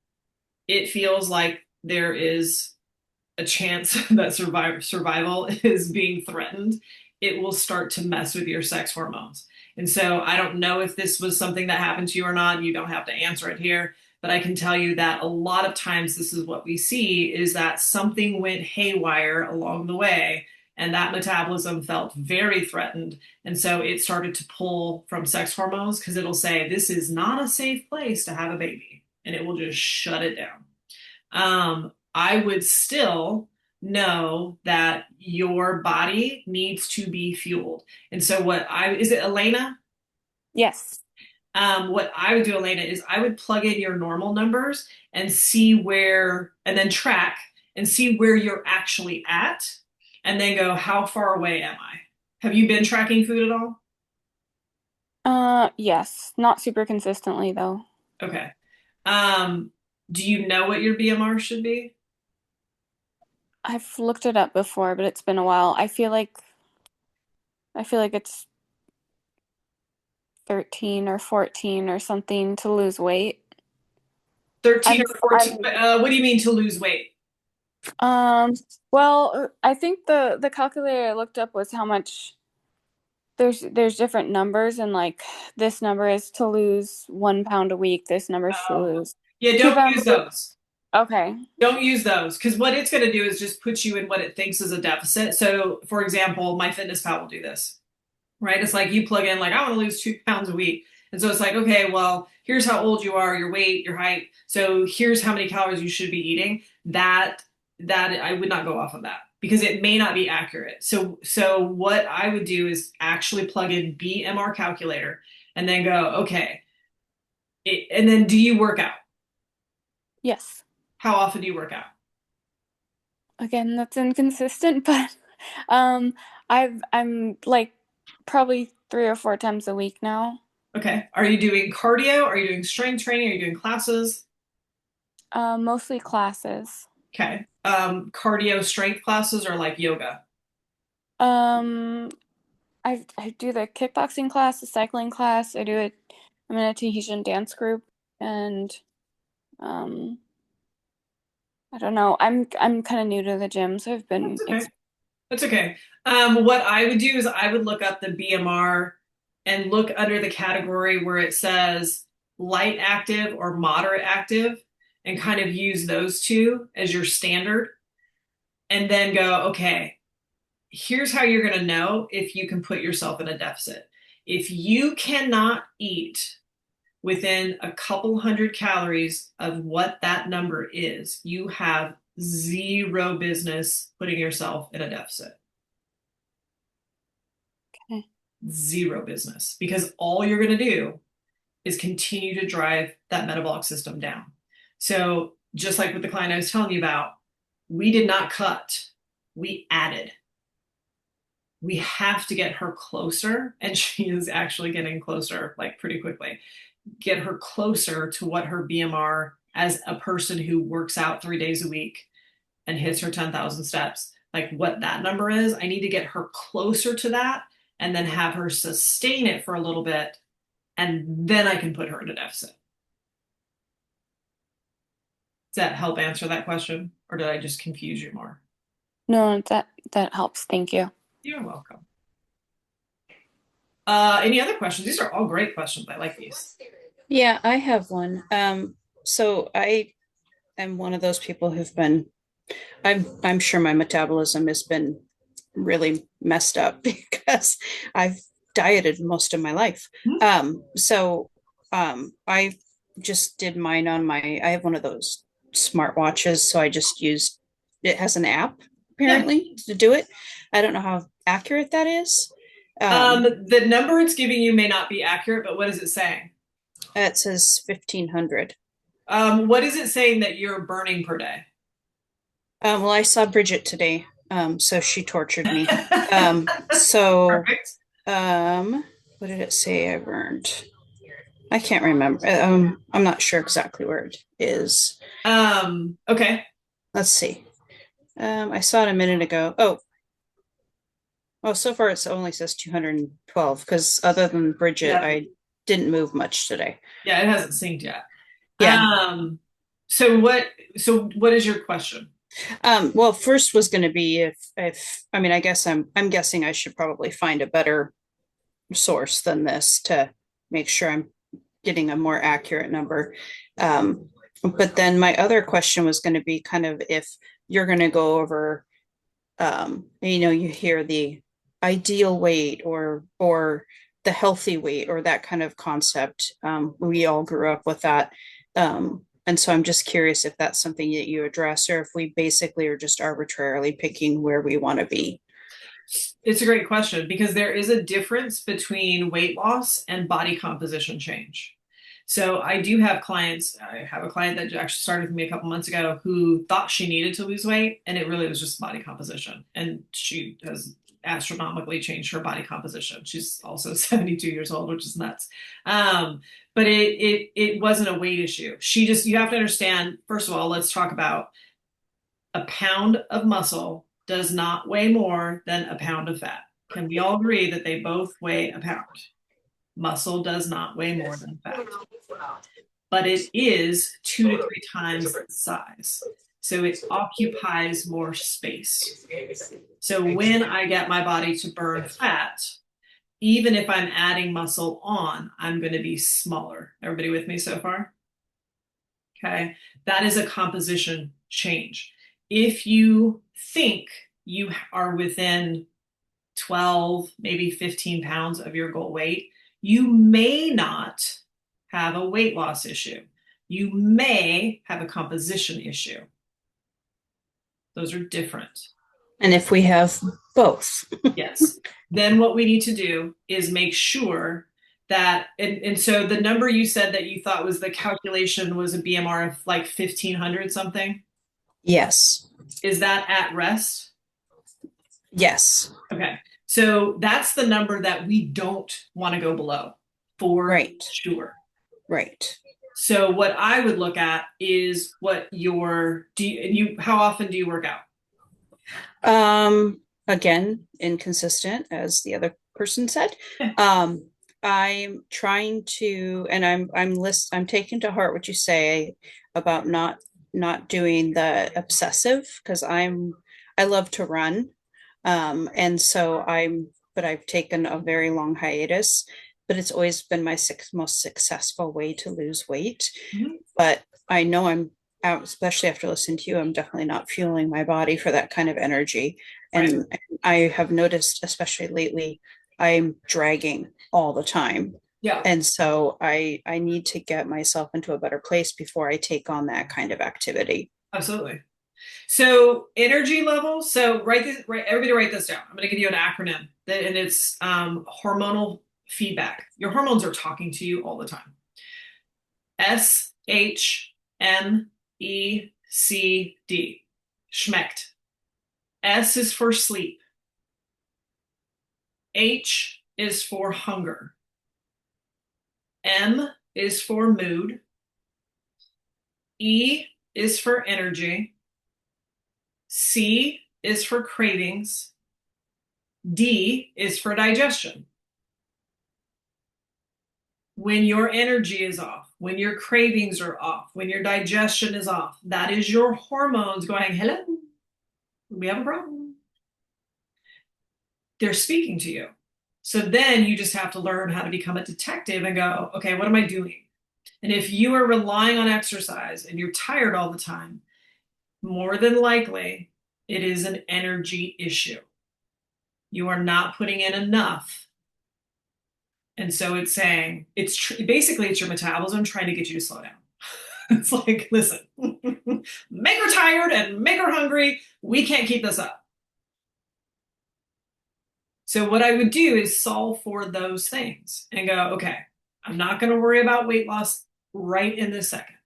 it feels like there is a chance that survival is being threatened, it will start to mess with your sex hormones. And so I don't know if this was something that happened to you or not. You don't have to answer it here, but I can tell you that a lot of times this is what we see, is that something went haywire along the way and that metabolism felt very threatened. And so it started to pull from sex hormones, because it'll say, this is not a safe place to have a baby. And it will just shut it down. I would still know that your body needs to be fueled. And so is it Elena? Yes. What I would do, Elena, is I would plug in your normal numbers and and then track and see where you're actually at, and then go, how far away am I? Have you been tracking food at all? Yes. Not super consistently though. Okay. Do you know what your BMR should be? I've looked it up before, but it's been a while. I feel like it's 13 or 14 or something to lose weight. 13 I'm, or 14? What do you mean to lose weight? well, I think the calculator I looked up was how much there's different numbers, and like this number is to lose 1 pound a week. This number is to lose Yeah, two don't pounds use a week. those. Okay. Don't use those, because what it's going to do is just put you in what it thinks is a deficit. So, for example, MyFitnessPal will do this, right? It's like you plug in, like, I want to lose 2 pounds a week. And so it's like, okay, well, here's how old you are, your weight, your height. So here's how many calories you should be eating. That I would not go off of that, because it may not be accurate. So what I would do is actually plug in BMR calculator and then go, okay. And then, do you work out? Yes. How often do you work out? Again, that's inconsistent, but I'm like probably 3 or 4 times a week now. Okay. Are you doing cardio? Are you doing strength training? Are you doing classes? Mostly classes. Okay. Cardio strength classes are like yoga. Um, I do the kickboxing class, the cycling class. I'm in a Tahitian dance group, and um, I don't know. I'm kind of new to the gym, so I've been That's okay. That's okay. What I would do is I would look up the BMR and look under the category where it says light active or moderate active, and kind of use those two as your standard, and then go, okay, here's how you're going to know if you can put yourself in a deficit. If you cannot eat within a couple hundred calories of what that number is, you have zero business putting yourself in a deficit. Okay. Zero business, because all you're going to do is continue to drive that metabolic system down. So just like with the client I was telling you about, we did not cut, we added. We have to get her closer, and she is actually getting closer, like pretty quickly. Get her closer to what her BMR, as a person who works out 3 days a week and hits her 10,000 steps, like what that number is. I need to get her closer to that, and then have her sustain it for a little bit, and then I can put her in a deficit. Does that help answer that question, or did I just confuse you more? No, that helps. Thank you. You're welcome. Any other questions? These are all great questions. I like these. Yeah, I have one. So I am one of those people who've been, I'm sure my metabolism has been really messed up because I've dieted most of my life. I just did mine on I have one of those smartwatches, so I just used, it has an app apparently to do it. I don't know how accurate that is. The number it's giving you may not be accurate, but what is it saying? It says 1500. What is it saying that you're burning per day? Well, I saw Bridget today, so she tortured me. So Perfect. what did it say I burned? I can't remember. I'm not sure exactly where it is. Okay. Let's see. I saw it a minute ago. Oh, so far it only says 212 because other than Bridget, Yeah. I didn't move much today. Yeah, it hasn't synced yet. Yeah. So what is your question? Well, first was going to be if I mean, I guess I'm guessing I should probably find a better source than this to make sure I'm getting a more accurate number. But then my other question was going to be kind of if you're going to go over, you hear the ideal weight or the healthy weight or that kind of concept. We all grew up with that. And so I'm just curious if that's something that you address or if we basically are just arbitrarily picking where we want to be. It's a great question because there is a difference between weight loss and body composition change. So I do have clients. I have a client that actually started with me a couple months ago who thought she needed to lose weight, and it really was just body composition. And she has astronomically changed her body composition. She's also 72 years old, which is nuts. But it wasn't a weight issue. You have to understand, first of all, let's talk about a pound of muscle does not weigh more than a pound of fat. Can we all agree that they both weigh a pound? Muscle does not weigh more than fat, but it is 2 to 3 times the size. So it occupies more space. So when I get my body to burn fat, even if I'm adding muscle on, I'm going to be smaller. Everybody with me so far? Okay. That is a composition change. If you think you are within 12, maybe 15 pounds of your goal weight, you may not have a weight loss issue. You may have a composition issue. Those are different. And if we have both. Yes. Then what we need to do is make sure that, and so the number you said that you thought was the calculation was a BMR of like 1500 something. Yes. Is that at rest? Yes. Okay. So that's the number that we don't want to go below for sure. Right. So what I would look at is how often do you work out? Again, inconsistent, as the other person said. I'm trying to, and I'm taking to heart what you say about not doing the obsessive because I love to run. And so but I've taken a very long hiatus, but it's always been my most successful way to lose weight. Mm-hmm. But I know I'm out, especially after listening to you, I'm definitely not fueling my body for that kind of energy. And I have noticed, especially lately, I'm dragging all the time. Yeah. And so I need to get myself into a better place before I take on that kind of activity. Absolutely. So energy levels. So everybody write this down. I'm going to give you an acronym and it's hormonal feedback. Your hormones are talking to you all the time. SHMECD. Schmecked. S is for sleep. H is for hunger. M is for mood. E is for energy. C is for cravings. D is for digestion. When your energy is off, when your cravings are off, when your digestion is off, that is your hormones going, hello, we have a problem. They're speaking to you. So then you just have to learn how to become a detective and go, okay, what am I doing? And if you are relying on exercise and you're tired all the time, more than likely it is an energy issue. You are not putting in enough. And so it's saying, basically it's your metabolism trying to get you to slow down. It's like, listen, make her tired and make her hungry. We can't keep this up. So what I would do is solve for those things and go, okay, I'm not going to worry about weight loss right in this second.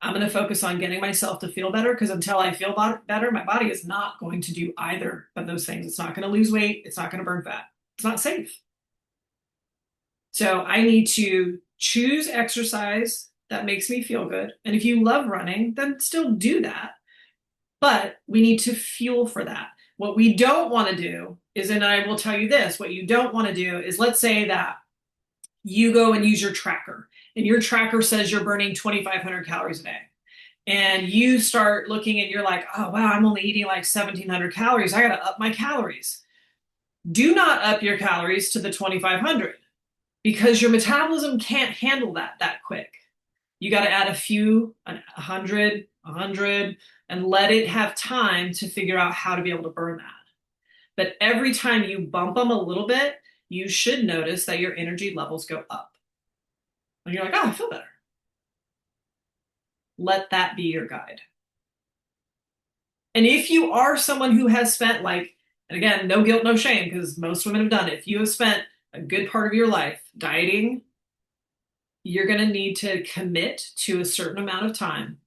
I'm going to focus on getting myself to feel better, because until I feel better, my body is not going to do either of those things. It's not going to lose weight. It's not going to burn fat. It's not safe. So I need to choose exercise that makes me feel good. And if you love running, then still do that. But we need to fuel for that. What we don't want to do is, and I will tell you this, what you don't want to do is, let's say that you go and use your tracker, and your tracker says you're burning 2,500 calories a day. And you start looking and you're like, oh, wow, I'm only eating like 1,700 calories. I got to up my calories. Do not up your calories to the 2,500, because your metabolism can't handle that quick. You got to add a few, 100, and let it have time to figure out how to be able to burn that. But every time you bump them a little bit, you should notice that your energy levels go up. And you're like, oh, I feel better. Let that be your guide. And if you are someone who has spent, like, and again, no guilt, no shame, because most women have done it. If you have spent a good part of your life dieting, you're going to need to commit to a certain amount of time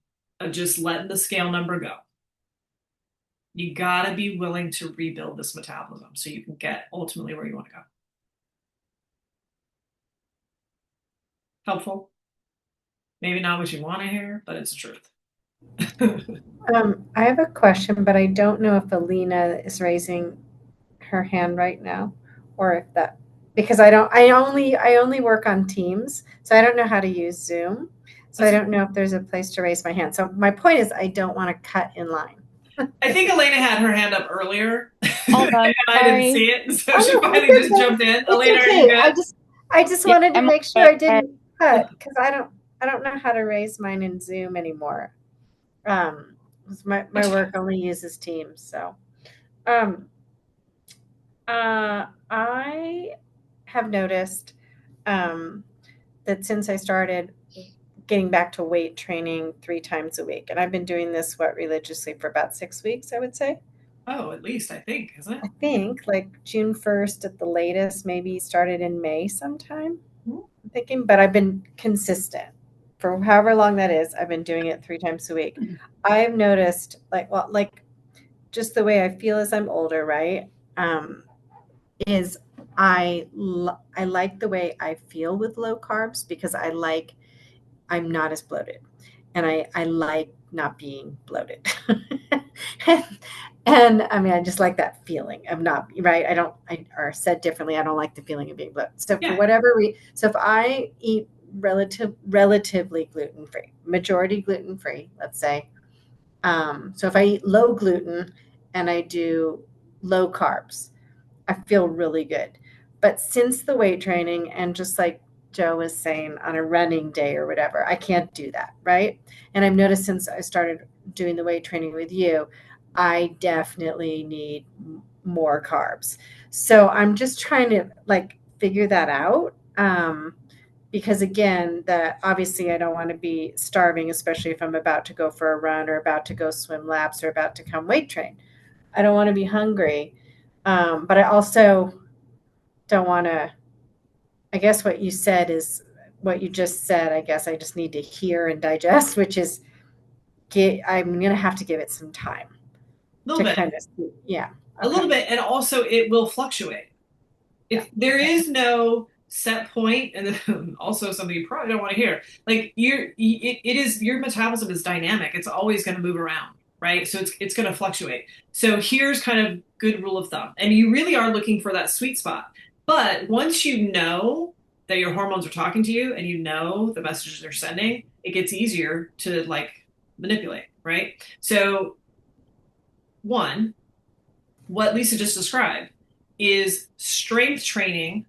of just letting the scale number go. You got to be willing to rebuild this metabolism so you can get ultimately where you want to go. Helpful? Maybe not what you want to hear, but it's the truth. I have a question, but I don't know if Alina is raising her hand right now, or if that, because I only work on Teams, so I don't know how to use Zoom. So I don't know if there's a place to raise my hand. So my point is, I don't want to cut in line. I think Elena had her hand up earlier. Hold on, and I didn't see it, so she no, finally it's just okay. jumped in. It's Elena, are okay. you good? I just Yeah, wanted to I'm make sure I didn't cut, because I don't know how to raise mine in Zoom anymore. My work only uses Teams, so. I have noticed that since I started getting back to weight training 3 times a week, and I've been doing this religiously for about 6 weeks, I would say. Oh, at least I think, isn't it? I think like June 1st at the latest, maybe started in May sometime. I'm thinking, but I've been consistent for however long that is. I've been doing it 3 times a week. I've noticed like just the way I feel as I'm older, right? Is I like the way I feel with low carbs, because I'm not as bloated, and I like not being bloated. And I mean, I just like that feeling of not right. Or said differently, I don't like the feeling of being bloated. So Yeah. for whatever so if I eat relatively gluten free, majority gluten free, let's say, so if I eat low gluten and I do low carbs, I feel really good. But since the weight training, and just like Joe was saying, on a running day or whatever, I can't do that, right? And I've noticed since I started doing the weight training with you, I definitely need more carbs. So I'm just trying to like figure that out. Because again, that obviously I don't want to be starving, especially if I'm about to go for a run or about to go swim laps or about to come weight train. I don't want to be hungry. But I also don't want to, I guess what you said is what you just said. I guess I just need to hear and digest, which is I'm going to have to give it some time A little bit. kind of see. Yeah. A little bit. And also it will fluctuate. There is no set point, and also something you probably don't want to hear. Like your metabolism is dynamic. It's always going to move around, right? So it's going to fluctuate. So here's kind of good rule of thumb. And you really are looking for that sweet spot. But once you know that your hormones are talking to you and you know the messages they're sending, it gets easier to like manipulate, right? So one, what Lisa just described is strength training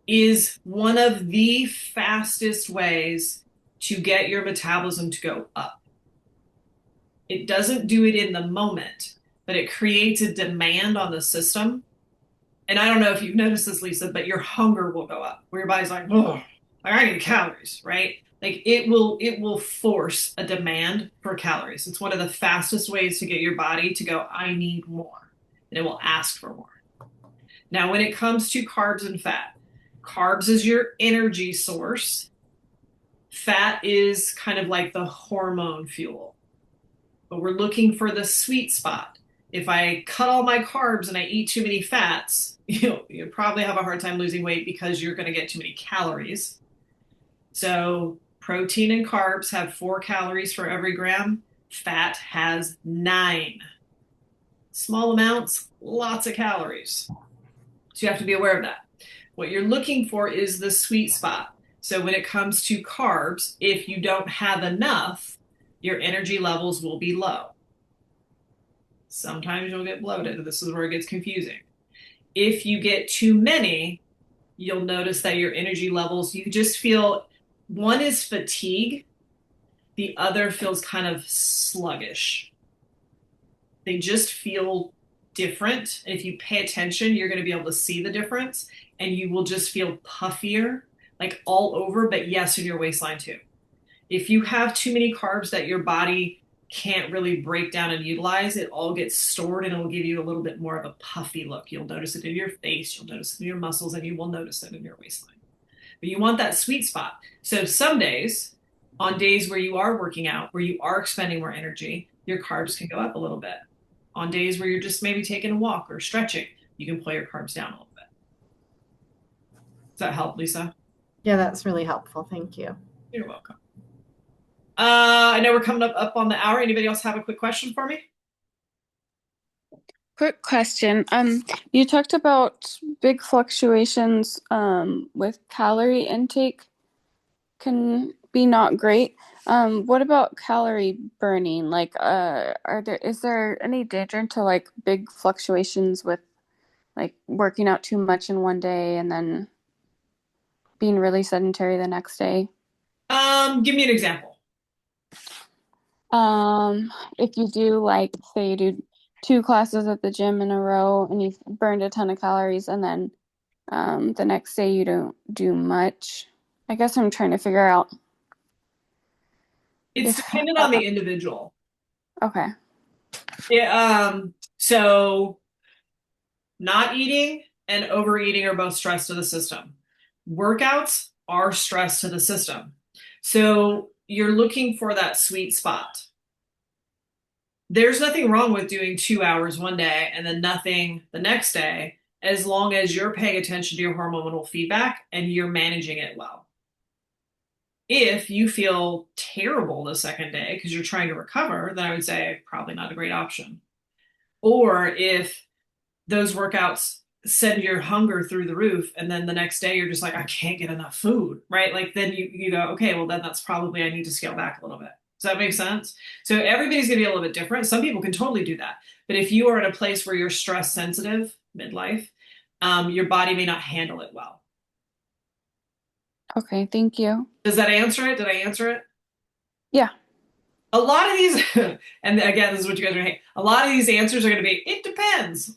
is one of the fastest ways to get your metabolism to go up. It doesn't do it in the moment, but it creates a demand on the system. And I don't know if you've noticed this, Lisa, but your hunger will go up, where your body's like, oh, I need calories, right? Like it will force a demand for calories. It's one of the fastest ways to get your body to go, I need more. And it will ask for more. Now, when it comes to carbs and fat, carbs is your energy source. Fat is kind of like the hormone fuel, but we're looking for the sweet spot. If I cut all my carbs and I eat too many fats, you probably have a hard time losing weight because you're going to get too many calories. So protein and carbs have 4 calories for every gram. Fat has 9. Small amounts, lots of calories. So you have to be aware of that. What you're looking for is the sweet spot. So when it comes to carbs, if you don't have enough, your energy levels will be low. Sometimes you'll get bloated. This is where it gets confusing. If you get too many, you'll notice that your energy levels, you just feel, one is fatigue, the other feels kind of sluggish. They just feel different. If you pay attention, you're going to be able to see the difference, and you will just feel puffier, like all over, but yes, in your waistline too. If you have too many carbs that your body can't really break down and utilize, it all gets stored and it will give you a little bit more of a puffy look. You'll notice it in your face, you'll notice it in your muscles, and you will notice it in your waistline. But you want that sweet spot. So some days, on days where you are working out, where you are expending more energy, your carbs can go up a little bit. On days where you're just maybe taking a walk or stretching, you can pull your carbs down a little bit. Does that help, Lisa? Yeah, that's really helpful. Thank you. You're welcome. I know we're coming up on the hour. Anybody else have a quick question for me? Quick question. You talked about big fluctuations with calorie intake can be not great. What about calorie burning? Like, is there any danger to like big fluctuations with like working out too much in one day and then being really sedentary the next day? Give me an example. If you do like, say you do 2 classes at the gym in a row and you've burned a ton of calories, and then the next day you don't do much. I guess I'm trying to figure out. It's dependent on the individual. Okay. Yeah, so not eating and overeating are both stress to the system. Workouts are stress to the system. So you're looking for that sweet spot. There's nothing wrong with doing 2 hours one day and then nothing the next day, as long as you're paying attention to your hormonal feedback and you're managing it well. If you feel terrible the second day because you're trying to recover, then I would say probably not a great option. Or if those workouts send your hunger through the roof and then the next day you're just like, I can't get enough food, right? Like then you go, okay, well then that's probably, I need to scale back a little bit. Does that make sense? So everybody's going to be a little bit different. Some people can totally do that. But if you are in a place where you're stress sensitive midlife, your body may not handle it well. Okay, thank you. Does that answer it? Did I answer it? Yeah. A lot of these, and again, this is what you guys are hate. A lot of these answers are going to be, it depends.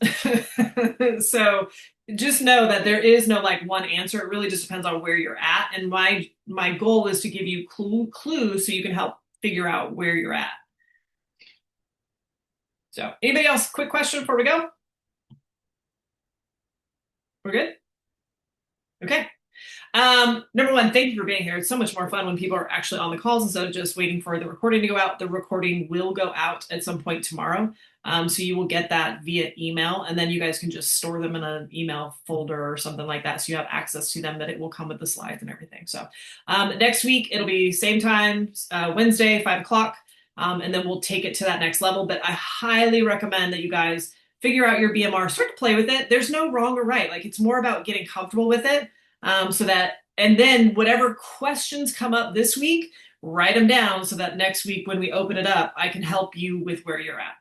So just know that there is no like one answer. It really just depends on where you're at. And my goal is to give you clues so you can help figure out where you're at. So anybody else, quick question before we go? We're good? Okay. Number one, thank you for being here. It's so much more fun when people are actually on the calls instead of just waiting for the recording to go out. The recording will go out at some point tomorrow. So you will get that via email, and then you guys can just store them in an email folder or something like that. So you have access to them, but it will come with the slides and everything. So next week, it'll be same time, Wednesday, 5 o'clock. And then we'll take it to that next level. But I highly recommend that you guys figure out your BMR, start to play with it. There's no wrong or right. Like it's more about getting comfortable with it. So that, and then whatever questions come up this week, write them down so that next week when we open it up, I can help you with where you're at.